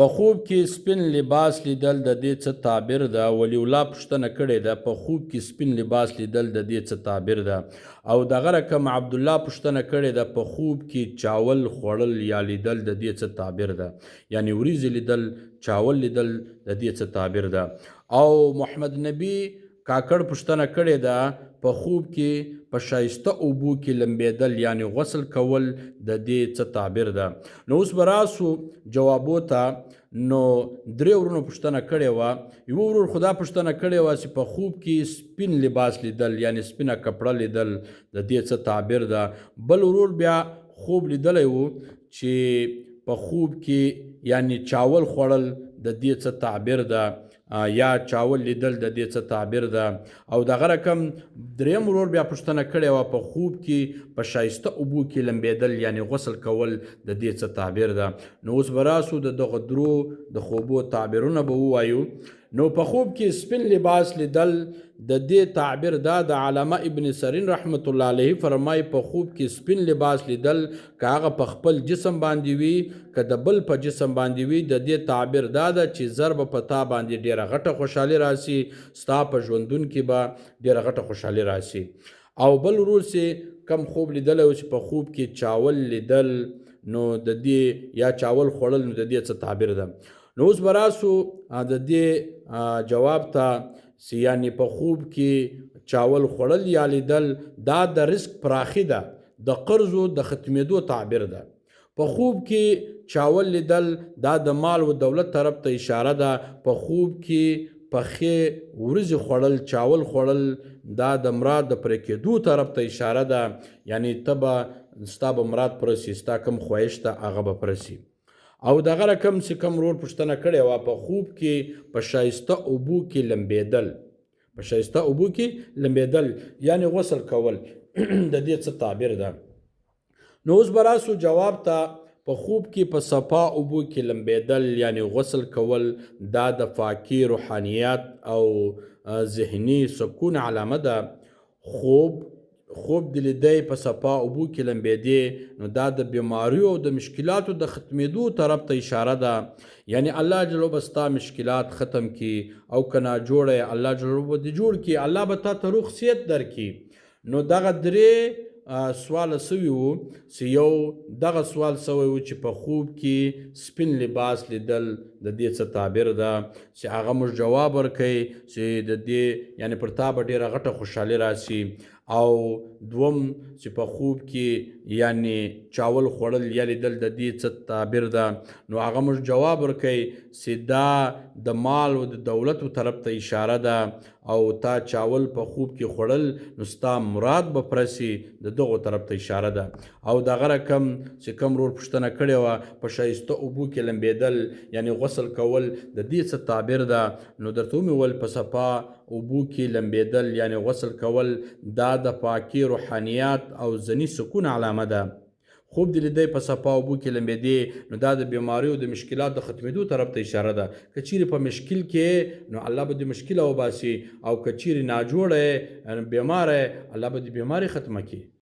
په خوب کې سپین لباس لیدل د دې څه تعبیر ده؟ ولی الله پوښتنه کړې ده په خوب کې سپین لباس لیدل د دې څه تعبیر ده؟ او دغه رقم عبدالله پوښتنه کړې ده په خوب کې چاول خوړل یا لیدل د دې څه تعبیر ده؟ یعنی وریځې لیدل، چاول لیدل د دې څه تعبیر ده؟ او محمد نبی کاکړ پوښتنه کړې ده په خوب کې په ښایسته اوبو کې لمبېدل یعنی غسل کول د دې څه تعبیر ده؟ نو اوس به راسو جوابو ته. نو درې ورونو پوښتنه کړې وه. یوه ورور خو دا پوښتنه کړې وه چې په خوب کې سپین لباس لیدل یعنی سپینه کپړه لیدل د دې څه تعبیر ده؟ بل ورور بیا خوب لیدلی و چې په خوب کې یعنی چاول خوړل د دې څه تعبیر ده یا چاول لیدل د دې څه تعبیر ده؟ او دغه رقم دریم ورور بیا پوښتنه کړې وه په خوب کې په ښایسته اوبو کې لمبېدل یعنی غسل کول د دې څه تعبیر ده؟ نو اوس به راسو د دغه درو د خوبو تعبیرونه به ووایو. نو په خوب کې سپین لباس لیدل د دې تعبیر دا د علامه ابن سیرین رحمت الله علیه فرمای په خوب کې سپین لباس لیدل که هغه په خپل جسم باندې وي که د بل په جسم باندې وي د دې تعبیر دا ده چې زر به په تا باندې ډیره غټه خوشحالي راسي، ستا په ژوندون کې به ډیره غټه خوشحالي راسي. او بل ورور چې کم خوب لیدلی و چې په خوب کې چاول لیدل نو د دې یا چاول خوړل نو د دې څه تعبیر ده؟ نو اوس به راسو د دې جواب ته یعنی په خوب کې چاول خوړل یا لیدل دا د رزق پراخي ده، د قرضو د ختمېدو تعبیر ده. په خوب کې چاول لیدل دا د مال و دولت طرف ته اشاره ده. په خوب کې پخې ورځې خوړل، چاول خوړل دا د مراد د پرې کېدو طرف ته اشاره ده. یعنی ته به ستا به مراد پرسي، ستا کم خواهش ته هغه به پرسي. او دغه رقم چې کم ورور پوښتنه کړې وه په خوب کې په ښایسته اوبو کې لمبېدل، په ښایسته اوبو کې لمبېدل یعنی غسل کول د دې څه تعبیر ده؟ نو اوس به راسو جواب ته. په خوب کې په صفا اوبو کې لمبېدل یعنی غسل کول دا د پاکي، روحانیت او ذهني سکون علامه ده. خوب د لیدی په صفا اوبو کې لمبېدې نو دا د بیماریو او د مشکلاتو د ختمېدو طرف ته اشاره ده. یعنی الله جل به ستا مشکلات ختم کی او که ناجوړه الله جل به دې جوړ کی، الله به تا ته روغ صحت درکي. نو دغه درې سوال سوي وو چې یو دغه سوال سوی وو چې په خوب کې سپین لباس لیدل د دې څه تعبیر ده چې هغه موږ جواب ورکوي چې د دې یعنی پر تا به ډېره غټه خوشحالي راسي. او دوم چې په خوب کې یعنی چاول خوړل یا لیدل د دې څه تعبیر ده نو هغه موږ جواب ورکوي چې دا د مال او د دولت طرف ته اشاره ده. او تا چاول په خوب کې خوړل نو ستا مراد به پرسي د دغو طرف ته اشاره ده. او دغه رقم چې کم ورور پوښتنه کړې وه په ښایسته اوبو کې لمبېدل یعنی غسل کول د دې څه تعبیر ده نو درته ومې ویل په صفا اوبو کې لمبېدل یعنی غسل کول دا د پاکي، روحانیت او ذهني سکون علامه ده. خوب د لیدی په صفا اوبو کې لمبېدې نو دا د بیماریو د مشکلات د ختمېدو طرف ته اشاره ده. که چیرې په مشکل کې نو الله به دې مشکله وباسي او که چیرې ناجوړه بیماره الله به دې بیماري ختمه کړي.